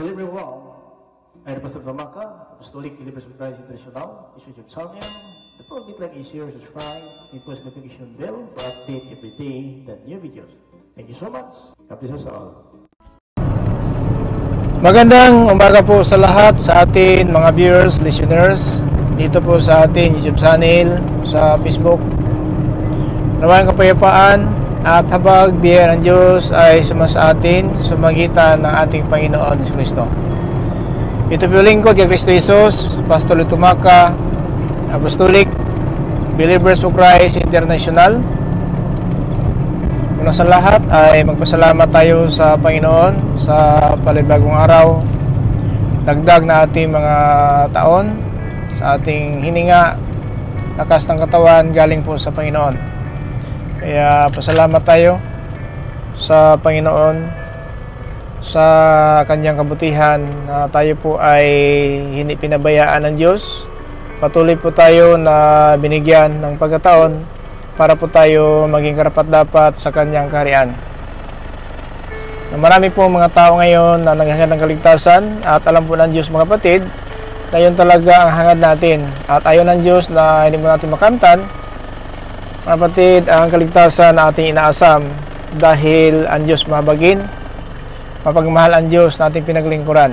Hello everyone, I'm Pastor Tamaka, Apostolic Believers of Christ International, YouTube channel. The program like is share, subscribe, and post notification bell for update every day the new videos. Thank you so much. God bless us all. Magandang umaga po sa lahat sa atin mga viewers, listeners dito po sa ating YouTube channel, sa Facebook. Nawayang kapayapaan at habag biyaya ng Diyos ay sumasa atin sa magitan ng ating Panginoon Hesus Kristo. Ito po lingkod kay Kristo Jesus, Pastor Tumaka, Apostolic Believers of Christ International. Una sa lahat ay magpasalamat tayo sa Panginoon sa palibagong araw, dagdag na ating mga taon, sa ating hininga, lakas ng katawan galing po sa Panginoon. Kaya pasalamat tayo sa Panginoon sa kanyang kabutihan na tayo po ay hindi pinabayaan ng Diyos. Patuloy po tayo na binigyan ng pagkataon para po tayo maging karapat-dapat sa kanyang kaharian. Marami po mga tao ngayon na naghahangad ng kaligtasan at alam po ng Diyos mga kapatid na yun talaga ang hangad natin. At ayaw ng Diyos na hindi mo natin makamtan, mga kapatid, ang kaligtasan na ating inaasam dahil ang Diyos mahabagin, mapagmahal ang Diyos na ating pinaglingkuran.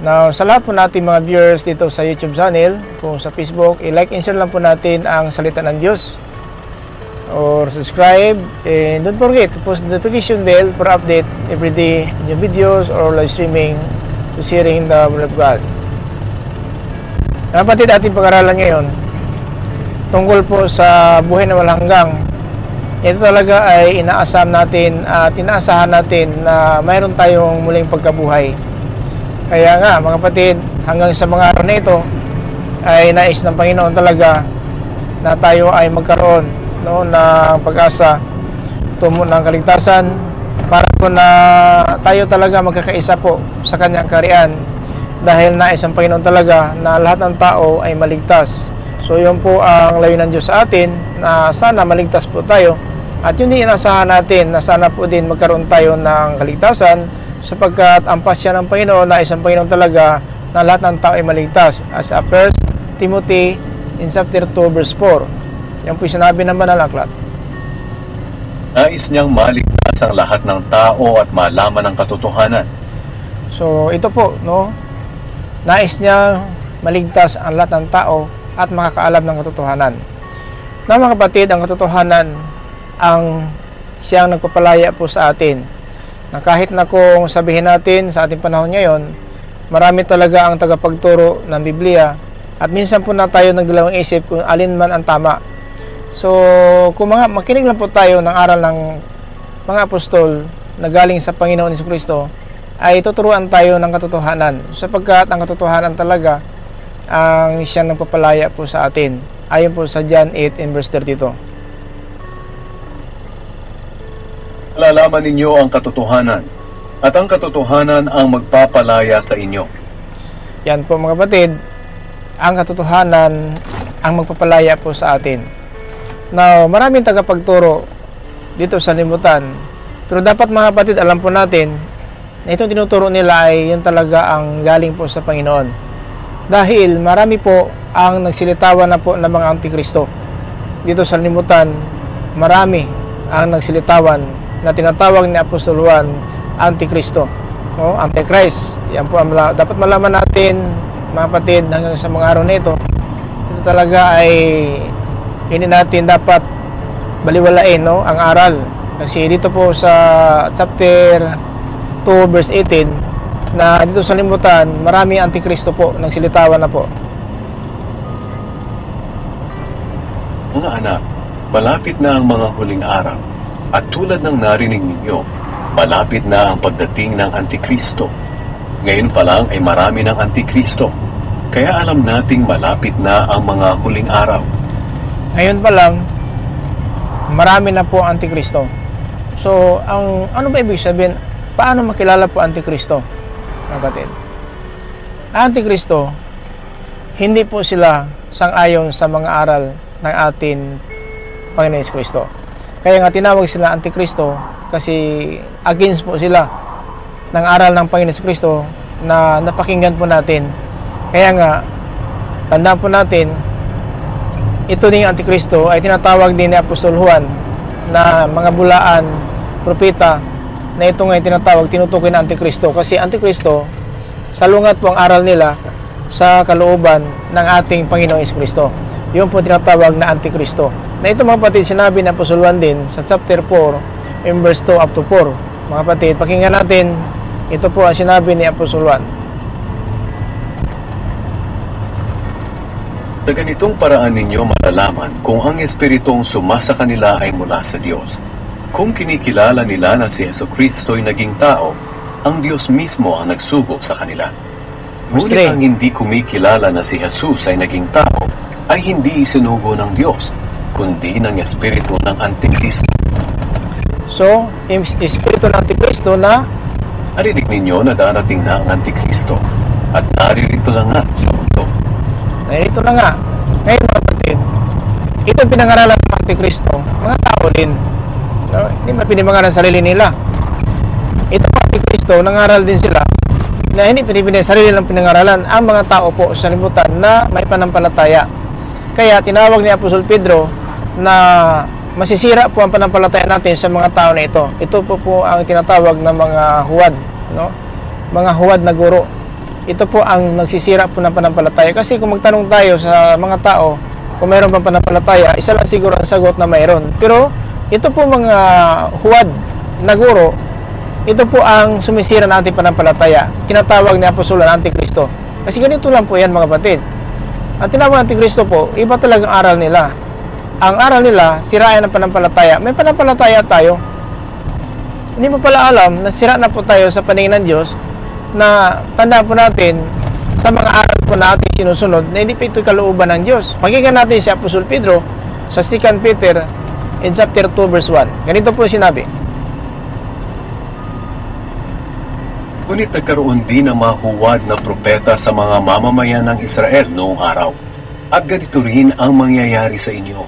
Now, sa lahat po natin mga viewers dito sa YouTube channel, kung sa Facebook, i-like and share lang po natin ang salita ng Diyos or subscribe, and don't forget to post the notification bell for update everyday new videos or live streaming to sharing the word of God. Mga kapatid, ating pag-aralan ngayon tungkol po sa buhay na walang hanggang. Ito talaga ay inaasam natin at inaasahan natin na mayroon tayong muling pagkabuhay. Kaya nga mga kapatid, hanggang sa mga araw na ito ay nais ng Panginoon talaga na tayo ay magkaroon ng pag-asa tungo ng kaligtasan para po na tayo talaga magkakaisa po sa kanyang kaharian, dahil nais ng Panginoon talaga na lahat ng tao ay maligtas. So yun po ang layunin ng Diyos sa atin, na sana maligtas po tayo, at yun din inasahan natin na sana po din magkaroon tayo ng kaligtasan, sapagkat ang pasya ng Panginoon na isang Panginoon talaga na lahat ng tao ay maligtas, as a 1 Timothy in chapter 2 verse 4. Yan po yung sinabi ng banal na aklat. Nais niyang maligtas ang lahat ng tao at malaman ang katotohanan. So ito po, nais niyang maligtas ang lahat ng tao at makakaalam ng katotohanan. Na mga kapatid, ang katotohanan ang siyang nagpapalaya po sa atin. Na kahit na kung sabihin natin sa ating panahon ngayon, marami talaga ang tagapagturo ng Biblia, at minsan po na tayo nagdalawang isip kung alin man ang tama. So kung makinig lang po tayo ng aral ng mga apostol na galing sa Panginoon Hesus Kristo, ay tuturuan tayo ng katotohanan, sapagkat ang katotohanan talaga ang siyang nagpapalaya po sa atin, ayon po sa John 8 and verse 32. Lalaman ninyo ang katotohanan, at ang katotohanan ang magpapalaya sa inyo. Yan po mga kapatid, ang katotohanan ang magpapalaya po sa atin. Now, maraming tagapagturo dito sa limutan, pero dapat mga kapatid, alam po natin na itong tinuturo nila ay yun talaga ang galing po sa Panginoon. Dahil marami po ang nagsilitawan na po ng mga antikristo. Dito sa limutan, marami ang nagsilitawan na tinatawag ni Apostol Juan Antikristo, Antichrist. Yan po ang dapat malaman natin mga kapatid hanggang sa mga araw na ito. Ito talaga ay hindi natin dapat baliwalain ang aral. Kasi dito po sa chapter 2 verse 18, na dito sa limutan, marami antikristo po, nagsilitawan na po. Mga anak, malapit na ang mga huling araw, at tulad ng narinig ninyo, malapit na ang pagdating ng Antikristo. Ngayon pa lang ay marami ng Antikristo, kaya alam nating malapit na ang mga huling araw. Ngayon pa lang, marami na po ang Antikristo. So, ano ba ibig sabihin? Paano makilala po Antikristo? Kapatid, Antikristo, hindi po sila sang-ayon sa mga aral ng atin Panginoon Hesus Kristo. Kaya nga tinawag sila Antikristo kasi against po sila ng aral ng Panginoon Kristo na napakinggan po natin. Kaya nga, tandaan po natin, ito ding Antikristo ay tinatawag din ni Apostol Juan na mga bulaan, propeta, na ito nga tinatawag, tinutukoy na Antikristo. Kasi Antikristo, salungat po ang aral nila sa kalooban ng ating Panginoong Kristo. Yun po tinatawag na Antikristo. Na ito mga kapatid, sinabi ni Apostol Juan din sa chapter 4, in verse 2 up to 4. Mga kapatid, pakinggan natin, ito po ang sinabi ni Apostol Juan. Sa ganitong paraan ninyo malalaman kung ang Espiritong sumasa kanila ay mula sa Diyos. Kung kinikilala nila na si Jesucristo ay naging tao, ang Diyos mismo ang nagsugo sa kanila. Ngunit ang hindi kumikilala na si Jesus ay naging tao, ay hindi isinugo ng Diyos, kundi ng Espiritu ng Antikristo. So, Espiritu ng Antikristo na narinig ninyo na darating na ang Antikristo, at naririto na nga sa mundo. ito na nga. Ngayon mga kapatid, ito pinangaralan ng Antikristo, mga tao din. No? Hindi man pinangaral sarili nila. Ito mga Antikristo, nangaral din sila na hindi sarili lang pinangaralan ang mga tao po sa libutan na may panampalataya. Kaya tinawag ni Apostol Pedro na masisira po ang panampalataya natin sa mga tao na ito. Ito po ang tinatawag na mga huwad, no? Mga huwad na guro. Ito po ang nagsisira po ng panampalataya. Kasi kung magtanong tayo sa mga tao kung mayroon pang panampalataya, isa lang siguro ang sagot na mayroon. Pero ito po mga huwad na guro, ito po ang sumisira ng ating panampalataya. Kinatawag ni Apostol na Antikristo. Kasi ganito lang po yan mga kapatid. Ang tinawag ng Antikristo po, iba talagang aral nila. Ang aral nila, sirayan ng panampalataya. May panampalataya tayo. Hindi mo pala alam na sira na po tayo sa paningin ng Diyos, na tandaan po natin sa mga aral po na ating sinusunod na hindi po ito kalooban ng Diyos. Pakinggan natin si Apostol Pedro sa 2 Peter in chapter 2 verse 1. Ganito po sinabi. Ngunit nagkaroon din ng mga huwad na propeta sa mga mamamayan ng Israel noong araw. At ganito rin ang mangyayari sa inyo.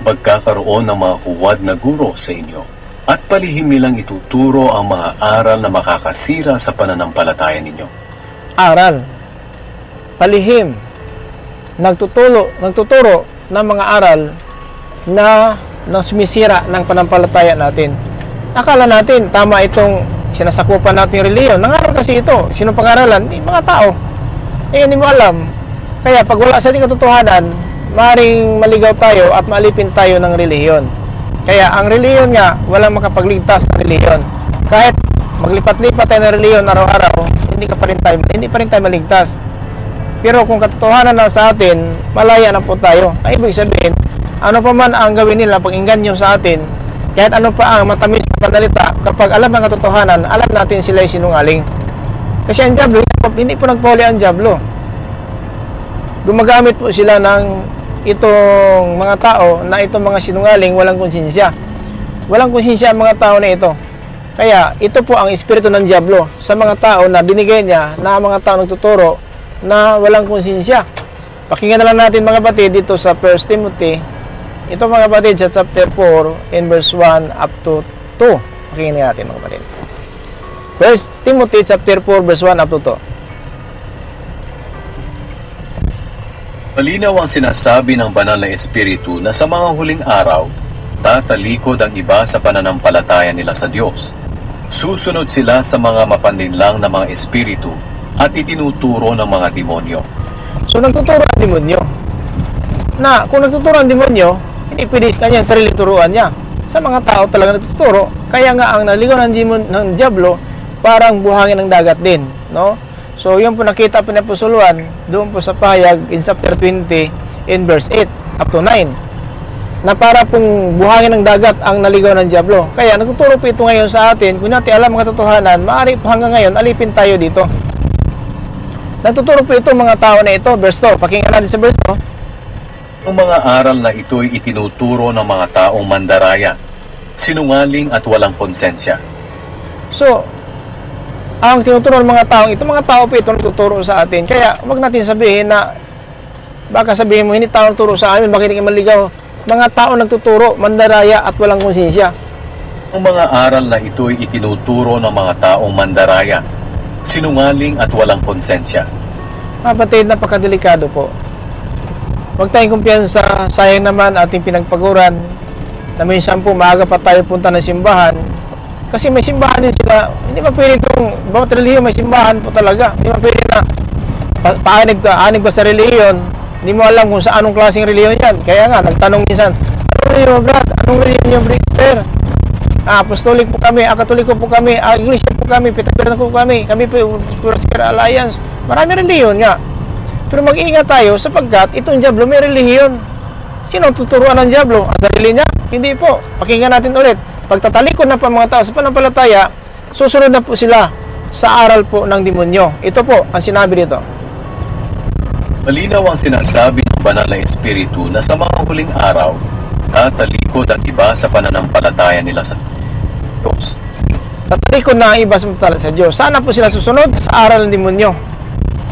Magkakaroon ng mga huwad na guro sa inyo. At palihim nilang ituturo ang mga aral na makakasira sa pananampalataya ninyo. Aral. Palihim. Nagtuturo ng mga aral na sumisira ng panampalataya natin. Akala natin tama itong sinasakupan natin yung reliyon. Nangaral kasi ito. Sino pag-aralan? Mga tao. Hindi mo alam. Kaya pag wala sa ating katotohanan, maaaring maligaw tayo at maalipin tayo ng reliyon. Kaya ang reliyon nga, walang makapagligtas na reliyon. Kahit maglipat-lipat tayo ng reliyon araw-araw, hindi pa rin tayo maligtas. Pero kung katotohanan na sa atin, malaya na po tayo. Ay, ibig sabihin, ano pa man ang gawin nila pag inganyo sa atin, kahit ano pa ang matamis na panalita, kapag alam ang katotohanan, alam natin sila ay sinungaling. Kasi ang diablo, hindi po nagpahuli ang diablo. Gumagamit po sila ng itong mga tao na itong mga sinungaling, walang konsensya. Walang konsensya ang mga tao na ito. Kaya ito po ang espiritu ng diablo sa mga tao na binigay niya, na mga tao nagtuturo na walang konsensya. Pakinggan na lang natin mga kapatid dito sa 1 Timothy. Ito mga kapatid sa chapter 4 in verse 1 up to 2. Pakinggan natin mga kapatid. 1 Timothy chapter 4 verse 1 up to 2. Malinaw ang sinasabi ng banal na Espiritu na sa mga huling araw, tatalikod ang iba sa pananampalataya nila sa Diyos. Susunod sila sa mga mapanlinlang na mga espiritu at itinuturo ng mga demonyo. So nagtuturo ang demonyo. Na kung nagtuturo ang demonyo, hindi pwede kanya sarili turuan niya. Sa mga tao talaga nagtuturo. Kaya nga ang naligaw ng diablo, parang buhangin ng dagat din, no? So, yun po nakita po ni Apostol Juan doon po sa pahayag in chapter 20 in verse 8 up to 9 na para pong buhangin ng dagat ang naligaw ng diablo. Kaya nagtuturo po ito ngayon sa atin. Kung natin alam ang katotohanan, maaari po hanggang ngayon alipin tayo dito. Nagtuturo po ito mga tao na ito. Verse 2. Pakinggan natin sa verse 2. Ang mga aral na ito'y itinuturo ng mga taong mandaraya, sinungaling at walang konsensya. So, ang tinuturo ng mga taong ito, mga tao po ito nagtuturo sa atin. Kaya huwag natin sabihin na, baka sabihin mo, hindi tao nagtuturo sa amin, bakit hindi maligaw? Mga tao nagtuturo, mandaraya at walang konsensya. Ang mga aral na ito'y itinuturo ng mga taong mandaraya, sinungaling at walang konsensya. Mga kapatid, napakadelikado po. Huwag tayong kumpiyansa, sayang naman ating pinagpaguran na minsan po maaga pa tayo punta ng simbahan. Kasi may simbahan din sila. Hindi pa pwede itong bawat relihiyon may simbahan po talaga. Hindi pa pwede na paanib ka sa relihiyon. Hindi mo alam kung sa anong klaseng relihiyon yan. Kaya nga, nagtanong minsan, anong relihiyon, Brad? Anong relihiyon yung Brister? Apostolic po kami, Katoliko po kami, Iglesia po kami, Pitapiran po kami po Pure Alliance. Marami relihiyon nga. Pero mag-iingat tayo sapagkat itong Diablo may relihiyon. Sino tuturuan ng Diablo? Ang sarili niya? Hindi po. Pakinggan natin ulit. Pagtatalikod na pa mga tao sa panampalataya, susunod na po sila sa aral po ng demonyo. Ito po ang sinabi dito. Malinaw ang sinasabi ng banal na espiritu na sa mga huling araw, tatalikod ang iba sa pananampalataya nila sa Diyos. Tatalikod na ang iba sa Diyos. Sana po sila susunod sa aral ng demonyo.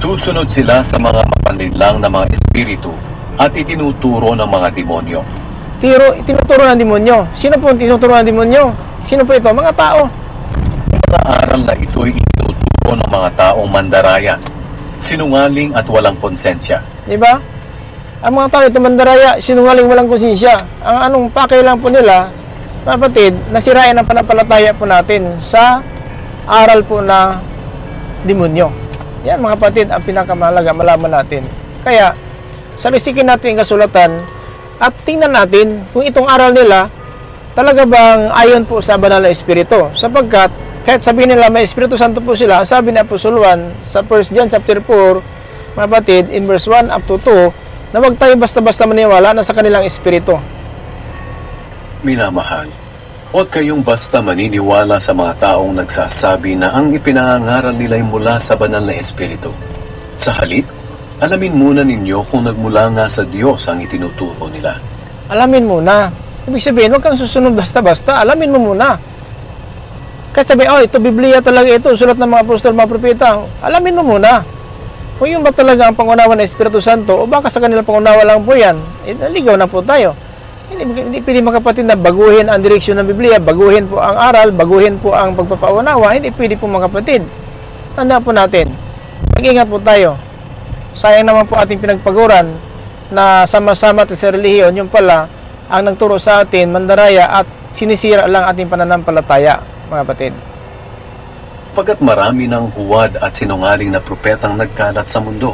Susunod sila sa mga mapanlinlang na mga espiritu at itinuturo ng mga demonyo. Tinuturo ng demonyo. Sino po ang tinuturo ng demonyo? Sino po ito? Mga tao. Ang mga aral na ito'y itinuturo ng mga taong mandaraya, sinungaling at walang konsensya. Diba? Ang mga tao ito mandaraya, sinungaling walang konsensya. Ang anong pakay lang po nila, mga kapatid, nasirain ang panampalataya po natin sa aral po na demonyo. Yan mga kapatid, ang pinakamahalaga malaman natin. Kaya, salisikin natin ang kasulatan at tingnan natin kung itong aral nila talaga bang ayon po sa banal na espiritu. Sapagkat, kahit sabihin nila may Espiritu Santo po sila, sabi ni Apostol Juan sa 1 John chapter 4, mga kapatid, in verse 1 up to 2, na huwag tayo basta-basta maniwala na sa kanilang espiritu. Minamahal, huwag kayong basta maniniwala sa mga taong nagsasabi na ang ipinangaral nila'y mula sa banal na espiritu. Sa halip, alamin muna ninyo kung nagmula nga sa Diyos ang itinuturo nila. Alamin muna. Ibig sabihin, huwag kang susunod basta-basta. Alamin mo muna. Kahit sabihin, oh, ito Biblia talaga ito, sulat ng mga apostol, mga propeta. Alamin mo muna. Kung yun ba talaga ang pangunawa ng Espiritu Santo, o baka sa kanila pangunawa lang po yan, naligaw na po tayo. Hindi pwede mga kapatid na baguhin ang direksyon ng Biblia, baguhin po ang aral, baguhin po ang pagpapaunawa. Hindi pwede po mga kapatid. Tanda po natin. Mag-ingat po tayo. Sayang naman po ating pinagpaguran na sama-sama sa relihiyon, yung pala ang nagturo sa atin, mandaraya at sinisira lang ating pananampalataya, mga kapatid. Pagkat marami ng huwad at sinungaling na propetang nagkalat sa mundo.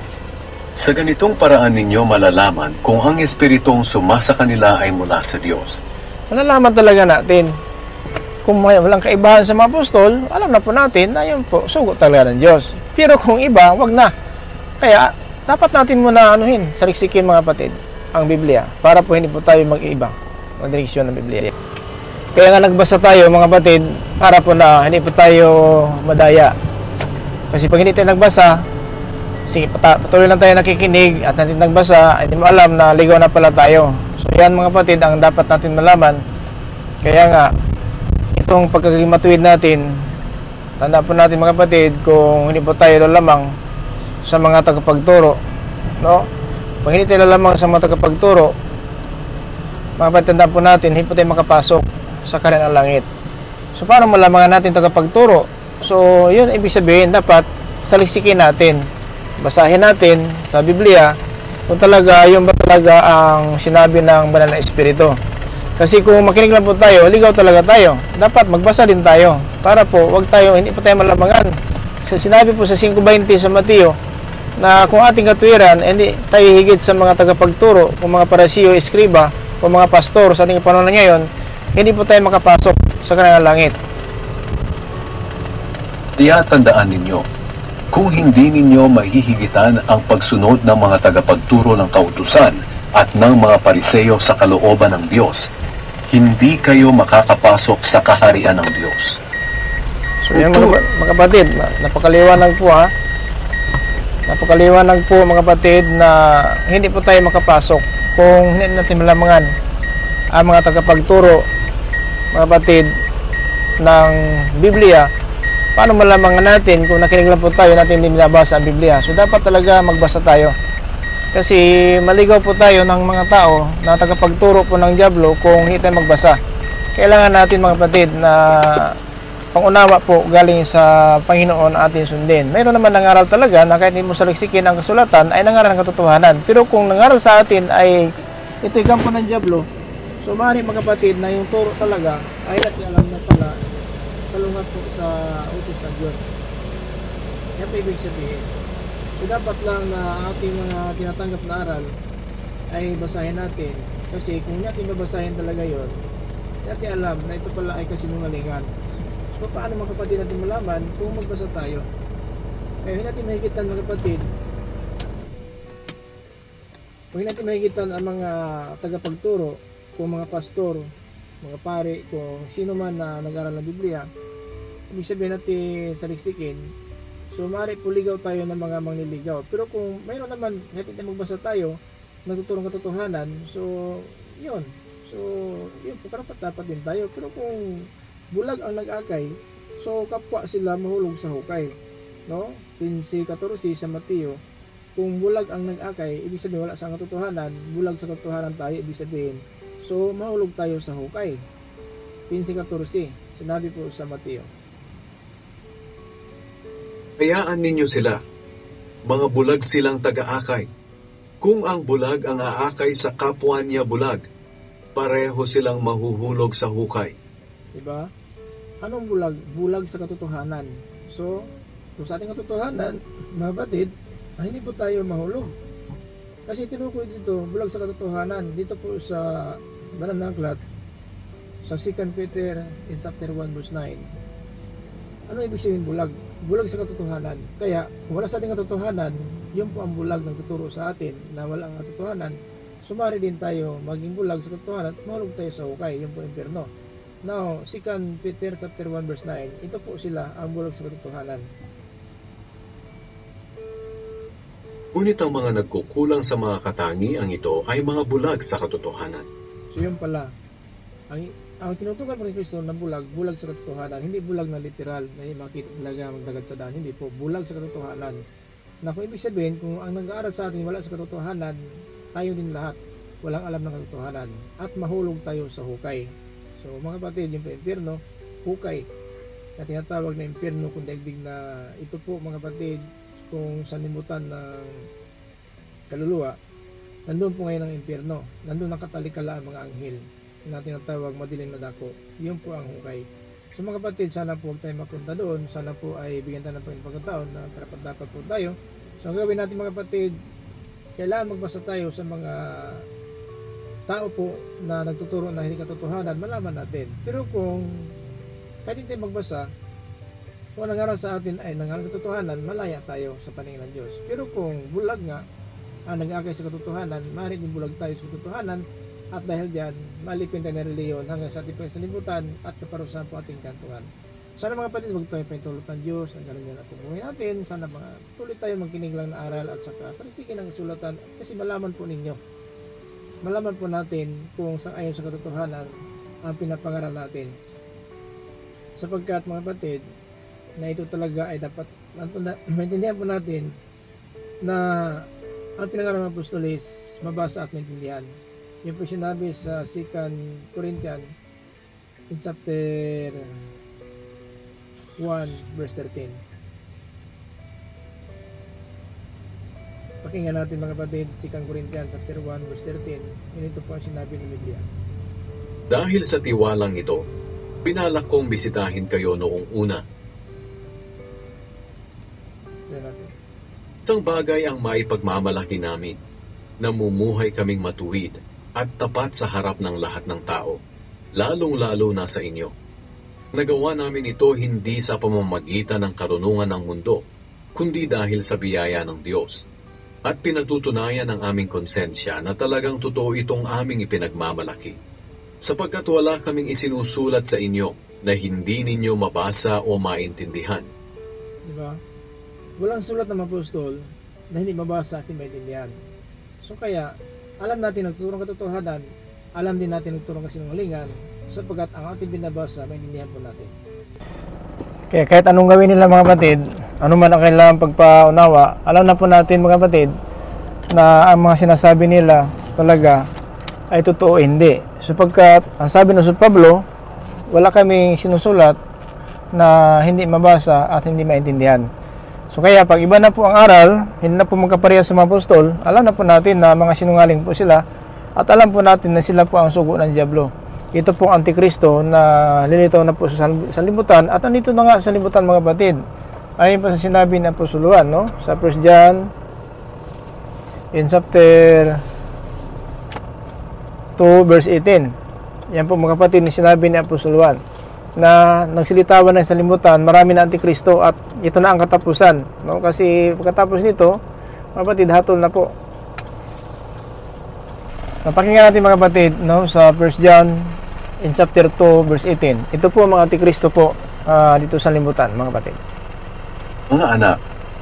Sa ganitong paraan ninyo malalaman kung ang espiritong sumasa kanila ay mula sa Diyos. Malalaman talaga natin. Kung walang kaibahan sa mga apostol, alam na po natin na yun po, sugot talaga ng Diyos. Pero kung iba, wag na. Kaya, dapat natin muna saliksikin mga kapatid, ang Biblia, para po hindi po tayo mag-iiba, mag-direksyon ng Biblia. Kaya nga nagbasa tayo mga kapatid, para po na hindi po tayo madaya. Kasi pag hindi tayo nagbasa, sige, patuloy lang tayo nakikinig at natin nagbasa, hindi mo alam na ligaw na pala tayo. So yan mga kapatid, ang dapat natin malaman. Kaya nga, itong pagkaging matuwid natin, tanda po natin mga kapatid, kung hindi po tayo lalamang sa mga tagapagturo, no? Pag hindi tayo lalamang sa mga tagapagturo, mga kapatid, tanda po natin, hindi po tayo makapasok sa kanilang langit. So paano malamangan natin tagapagturo? So yun, ibig sabihin, dapat saliksikin natin, basahin natin sa Biblia kung talaga yung ba talaga ang sinabi ng banal na espiritu. Kasi kung makinig lang po tayo, ligaw talaga tayo. Dapat magbasa din tayo para po hindi po tayo malamangan. Sinabi po sa 5:20 sa Mateo na kung ating katuwiran, hindi tayo higit sa mga tagapagturo, kung mga parasiyo, eskriba, o mga pastor sa ating panahon ngayon, hindi po tayo makapasok sa kanilang langit. Tiyatandaan ninyo, kung hindi ninyo mahihigitan ang pagsunod ng mga tagapagturo ng kautusan at ng mga pariseyo sa kalooban ng Diyos, hindi kayo makakapasok sa kaharian ng Diyos. So yan mga kapatid, napakaliwanag po ha. Napakaliwanag po mga kapatid na hindi po tayo makapasok kung hindi natin malamangan ang mga tagapagturo, mga kapatid, ng Biblia. Paano malamangan natin kung nakinig lang po tayo natin hindi binabasa ang Biblia? So dapat talaga magbasa tayo. Kasi maligaw po tayo ng mga tao na tagapagturo po ng Diablo kung hindi tayo magbasa. kailangan natin mga kapatid na pangunawa po galing sa Panginoon atin sundin. Mayroon naman nangaral talaga na kahit hindi mo saliksikin ang kasulatan ay nangaral ng katotohanan. Pero kung nangaral sa atin ay ito'y kampo ng dyablo, so maaari mga kapatid na yung turo talaga ay alam na pala salungat po sa utos ng Diyos. Yan po ibig sabihin. So dapat lang na ating mga tinatanggap na aral ay basahin natin. Kasi kung natin babasahin talaga yon, natin alam na ito pala ay kasinungalingan. So paano mga kapatid natin malaman kung magbasa tayo? Kaya hindi natin mahigitan mga kapatid. Huwag natin mahigitan ang mga tagapagturo, kung mga pastor, mga pare, kung sino man na nag-aral ng Biblia. Ibig sabihin natin saliksikin. So maaari puligaw tayo ng mga mangliligaw. Pero kung mayroon naman, natin magbasa tayo, nagtuturong katotohanan, so yun. So yun, karapat dapat din tayo. Pero kung bulag ang nag-akay, so kapwa sila mahulog sa hukay. No? 15:14 sa Mateo, kung bulag ang nag-akay, ibig sabihin wala sa katotohanan, bulag sa katotohanan tayo, ibig sabihin, so mahulog tayo sa hukay. 15:14, sinabi po sa Mateo. Hayaan ninyo sila, mga bulag silang taga-akay. Kung ang bulag ang aakay sa kapwa niya bulag, pareho silang mahuhulog sa hukay. Diba? Anong bulag? Bulag sa katotohanan. So, kung sa ating katotohanan, mga batid, ay hindi po tayo mahulog. Kasi tinukoy dito, bulag sa katotohanan. Dito po sa Banal na Aklat, sa 2 Peter in chapter 1 verse 9. Ano ibig sabihin bulag? Bulag sa katotohanan. Kaya, kung wala sa ating katotohanan, yun po ang bulag ng tuturo sa atin na wala ang katotohanan. Sumari din tayo maging bulag sa katotohanan at mahulog tayo sa hukay. Yun po impyerno. Now, 2 Peter chapter 1 verse 9, ito po sila ang bulag sa katotohanan. Ngunit ang mga nagkukulang sa mga katangiang ito ay mga bulag sa katotohanan. So yun pala, ang tinutukan po ni Kristo na bulag sa katotohanan, hindi bulag na literal, na makita talaga magdagat sa daan, hindi po, bulag sa katotohanan. Na kung ibig sabihin, kung ang nag-aaral sa atin wala sa katotohanan, tayo din lahat, walang alam ng katotohanan, at mahulog tayo sa hukay. So mga kapatid, yung impyerno, hukay, na tinatawag na impyerno kung daigdig na ito po mga kapatid, kung sanimutan ng kaluluwa, nandun po ngayon ang impyerno, nandun ang katalikala ang mga anghel, na tinatawag madilim na dako. Yun po ang hukay. So mga kapatid, sana po huwag tayo mapunta doon, sana po ay bigyan tayo ng pagkakataon na karapat dapat po tayo. So ang gawin natin mga kapatid, kailangan magbasa tayo sa mga tao po na nagtuturo na hindi katotohanan, malaman natin. Pero kung kahit hindi tayo magbasa, kung nangaral sa atin ay nangaral katotohanan, malaya tayo sa paningin ng Diyos. Pero kung bulag nga ang nag-akay sa katotohanan, maaaring din bulag tayo sa katotohanan, at dahil diyan, malipin tayo na reliyon hanggang sa ating pagsalibutan at kaparusahan po ating kantungan. Sana mga kapatid, huwag tayo paitulot ng Diyos, ang galing niya na pumuhay natin. Sana mga tuloy tayo magkinig lang na aral at saka salisikin ang sulatan kasi malaman po ninyo. Malaman po natin kung sang ayon sa katotohanan ang pinapangaral natin. Sapagkat mga kapatid, na ito talaga ay dapat maintindihan po natin na ang pinangaral ng apostolis mabasa at maintindihan. Yung po sinabi sa 2 Corinthians in chapter 1 verse 13. Pakinggan natin mga kapatid, 2 Corinthians chapter 1 verse 13. Ito po ang sinabi ng Biblia. Dahil sa tiwalang ito, pinalak kong bisitahin kayo noong una. Isang bagay ang maipagmamalaki namin, namumuhay kaming matuwid at tapat sa harap ng lahat ng tao, lalong-lalo na sa inyo. Nagawa namin ito hindi sa pamamagitan ng karunungan ng mundo, kundi dahil sa biyaya ng Diyos. At pinatutunayan ng aming konsensya na talagang totoo itong aming ipinagmamalaki. Sapagkat wala kaming isinusulat sa inyo na hindi ninyo mabasa o maintindihan. Diba? Walang sulat ng apostol na hindi mabasa at maintindihan. So kaya, alam natin nagtuturong katotohanan, alam din natin nagtuturong kasinungalingan, sapagkat ang ating binabasa, maintindihan po natin. Kaya kahit anong gawin nila mga kapatid, ano man ang kailangan pagpaunawa, alam na po natin mga kapatid, na ang mga sinasabi nila talaga ay totoo hindi. Sapagkat, ang sabi ng Pablo, wala kaming sinusulat na hindi mabasa at hindi maintindihan. So kaya pag iba na po ang aral, hindi na po magkaparehas sa mga apostol, alam na po natin na mga sinungaling po sila at alam po natin na sila po ang sugo ng Diablo. Ito po ang Antikristo na lilitaw na po sa sanlibutan at andito na nga sa sanlibutan mga batid. Ayon pa sa sinabi ng Apostol Juan, no? Sa 1 John in chapter 2 verse 18. Yan po mga kapatid ni sinabi ni Apostol Juan na nagsilitawan na sa sanlibutan, marami na Antikristo at ito na ang katapusan, no? Kasi pagkatapos nito, mga kapatid, hatol na po. Napakinggan natin mga kapatid, no? Sa 1 John in chapter 2 verse 18. Ito po mga Antikristo po dito sa sanlibutan mga kapatid. Mga anak,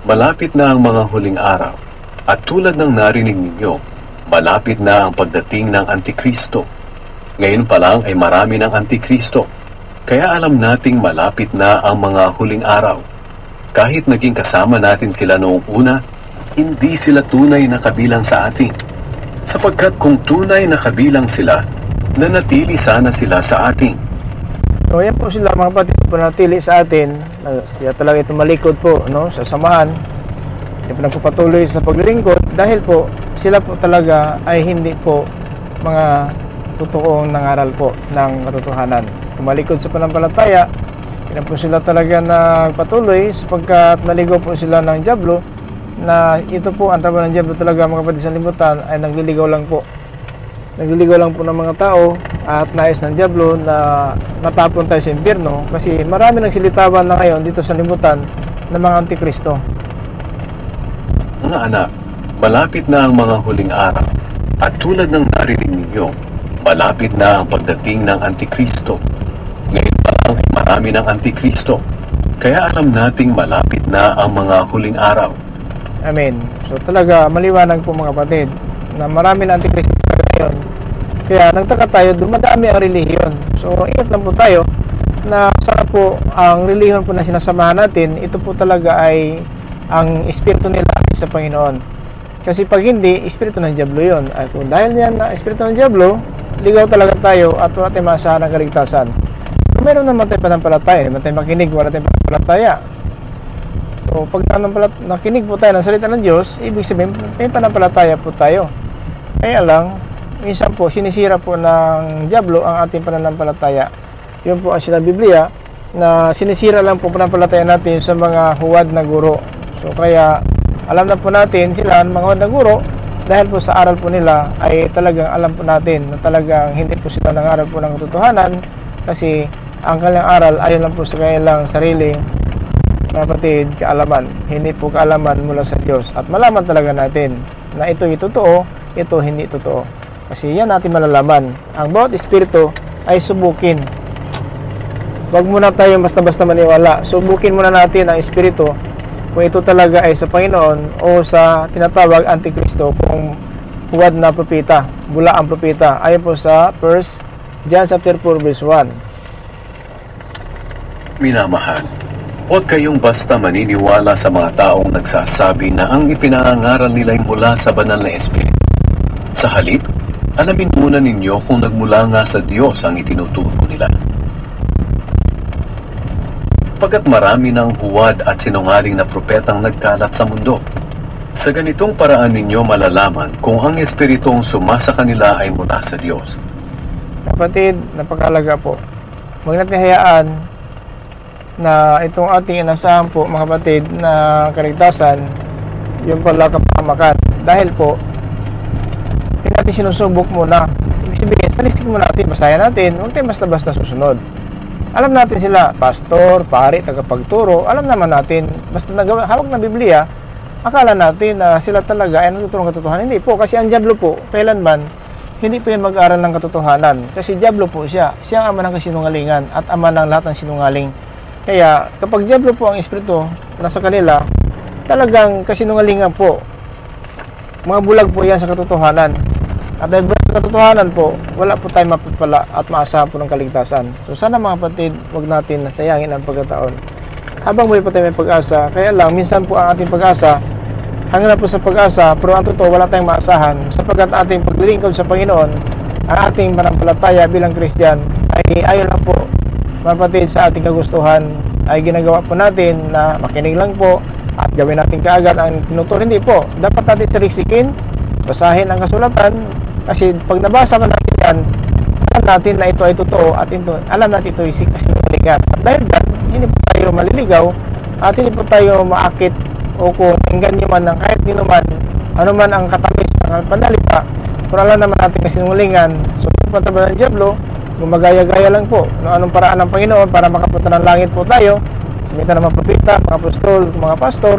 malapit na ang mga huling araw, at tulad ng narinig ninyo, malapit na ang pagdating ng Antikristo. Ngayon pa lang ay marami ng Antikristo, kaya alam nating malapit na ang mga huling araw. Kahit naging kasama natin sila noong una, hindi sila tunay na kabilang sa atin. Sapagkat kung tunay na kabilang sila, nanatili sana sila sa atin. So yan po sila mga kapatid, panatili sa atin, sila talaga itong malikod po, no, sa samahan, yung pinagpapatuloy sa paglilingkod, dahil po sila po talaga ay hindi po mga totoong nangaral po ng katotohanan. Kumalikod sa panampalataya, hindi po sila talaga nagpatuloy sapagkat naligaw po sila ng Diablo, na ito po ang trabaho ng Diablo talaga mga kapatid sa libutan ay nagliligaw lang po. Nagliligaw lang po ng mga tao at nais ng Diablo na matapon tayo sa impyerno kasi marami nang silitawan na ngayon dito sa libutan ng mga Antikristo. Mga anak, malapit na ang mga huling araw at tulad ng narinig ninyo, malapit na ang pagdating ng Antikristo. Ngayon pa lang ay marami ng Antikristo, kaya alam nating malapit na ang mga huling araw. Amen. So talaga maliwanag po mga kapatid na marami ng Antikristo ngayon. Kaya nagtaka tayo, dumadami ang relihiyon. So ingat lang po tayo na sana po ang relihiyon po na sinasamahan natin, ito po talaga ay ang espiritu nila sa Panginoon. Kasi pag hindi, espiritu ng Diablo yun. At kung dahil yan na espiritu ng Diablo, ligaw talaga tayo at wala tayong maasahan ng kaligtasan. Kung meron naman tayong panampalataya, naman tayong makinig, wala tayong panampalataya. So pag nakinig po tayo ng salita ng Diyos, ibig sabihin may panampalataya po tayo. Kaya lang, minsan po sinisira po ng Diablo ang ating pananampalataya. Yun po ang sinabi Biblia na sinisira lang po pananampalataya natin sa mga huwad na guro. So kaya alam na po natin sila mga huwad na guro dahil po sa aral po nila ay talagang alam po natin na talagang hindi po sila nangaral po ng katotohanan kasi ang kanilang aral ayon lang po sa kanilang sarili kapatid kaalaman. Hindi po kaalaman mula sa Diyos at malaman talaga natin na ito ay totoo, ito hindi totoo. Kasi yan natin malalaman. Ang bawat espiritu ay subukin. Huwag muna tayo basta-basta maniwala. Subukin muna natin ang espiritu kung ito talaga ay sa Panginoon o sa tinatawag Antikristo kung huwad na propeta, bula ang propeta. Ayon po sa 1 John chapter 4 verse 1. Minamahal, huwag kayong basta maniniwala sa mga taong nagsasabi na ang ipinangangaral nila ay mula sa banal na espiritu. Sa halip, alamin muna ninyo kung nagmula nga sa Diyos ang itinuturo nila. Pagkat marami ng huwad at sinungaling na propetang nagkalat sa mundo, sa ganitong paraan ninyo malalaman kung ang espiritong sumasa kanila ay mula sa Diyos. Kapatid, napakalaga po. Huwag natin hayaan na itong ating inasahan po mga kapatid na kaligtasan, yung pala kapahamakan. Dahil po, hindi natin sinusubok muna. Ibig sabihin, statistics muna natin, basahin natin, huwag tayong basta-basta susunod. Alam natin sila, pastor, pari, tagapagturo, alam naman natin, basta hawak na Biblia, akala natin na sila talaga ay nagtuturo ng katotohanan. Hindi po, kasi ang Diablo po, kailanman, hindi po yan mag-aaral ng katotohanan. Kasi Diablo po siya, siya ang ama ng kasinungalingan at ama ng lahat ng sinungaling. Kaya, kapag Diablo po ang espiritu nasa kanila, talagang kasinungalingan po. Mga bulag po yan sa katotohanan. At dahil sa katotohanan po, wala po tayong mapapala at maasahan po ng kaligtasan. So sana mga kapatid, huwag natin nasayangin ang pagkataon. Habang buhay pa tayo may pag-asa, kaya lang, minsan po ang ating pag-asa, hanggang na po sa pag-asa, pero ang totoo, wala tayong maasahan. Sapagkat ating paglilingkod sa Panginoon, ang ating panampalataya bilang Kristiyan, ay ayon lang po mga kapatid, sa ating kagustuhan ay ginagawa po natin na makinig lang po at gawin natin kaagad ang tinuturo. Hindi po, dapat natin saliksikin, basahin ang kasulatan, kasi pag nabasa man natin yan, alam natin na ito ay totoo at ito, alam natin ito ay kasinungalingan. At dahil dyan, hindi po tayo maliligaw at hindi po tayo maakit o kung engganyo man ng kahit nino man, ano man ang katamis ng panalita, kung alam naman natin kasinungalingan. So, pagpunta ng Diablo, gumagaya-gaya lang po no, anong paraan ng Panginoon para makapunta ng langit po tayo. Sumita ng mga propeta, mga apostol, mga pastor,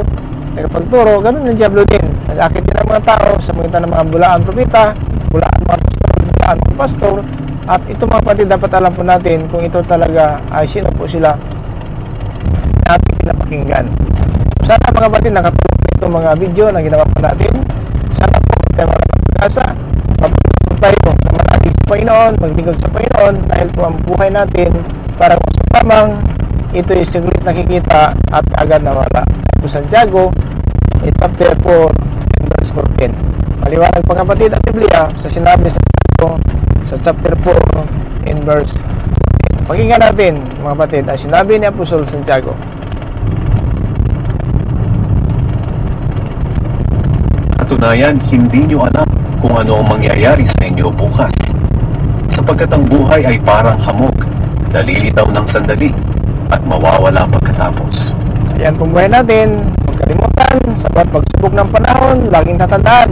nagpagturo, ganun ng Diablo din. Nag-akit din ang mga tao sa mga ng mga bulaan propeta, bulaan mga apostol, bulaan mga pastor. At ito mga kapatid, dapat alam po natin kung ito talaga ay sino po sila na ating pinapakinggan. Sana mga kapatid, nakatulong po itong mga video na ginawa po natin. Sana po tayo makapagkasa, mapagkasa tayo na manatili sa Panginoon, maglingkod sa Panginoon, dahil po ang buhay natin parang usap lamang, ito yung siglit nakikita at agad nawala. Po Santiago, chapter 4 verse 14. Maliwanag pa kapatid ang Biblia sa sinabi sa chapter 4 in verse 14. Pakinggan natin mga kapatid ang sinabi ni Apostol Santiago. Katunayan, hindi nyo alam kung ano ang mangyayari sa inyo bukas. Sapagkat ang buhay ay parang hamog, nalilitaw ng sandali, at mawawala pagkatapos. Ayan pong buhay natin, huwag kalimutan, sa bawat pagsubok ng panahon, laging tatandaan,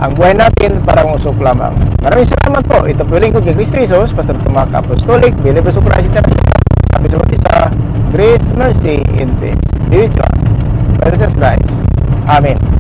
ang buhay natin parang usok lamang. Maraming salamat po. Ito po yung lingkod kay Cristo Jesus, Pastor Tumac Apostolic, Believers of Christ International. Sabi sa mga isa, grace, mercy, and peace be with us. By Jesus Christ. Amen.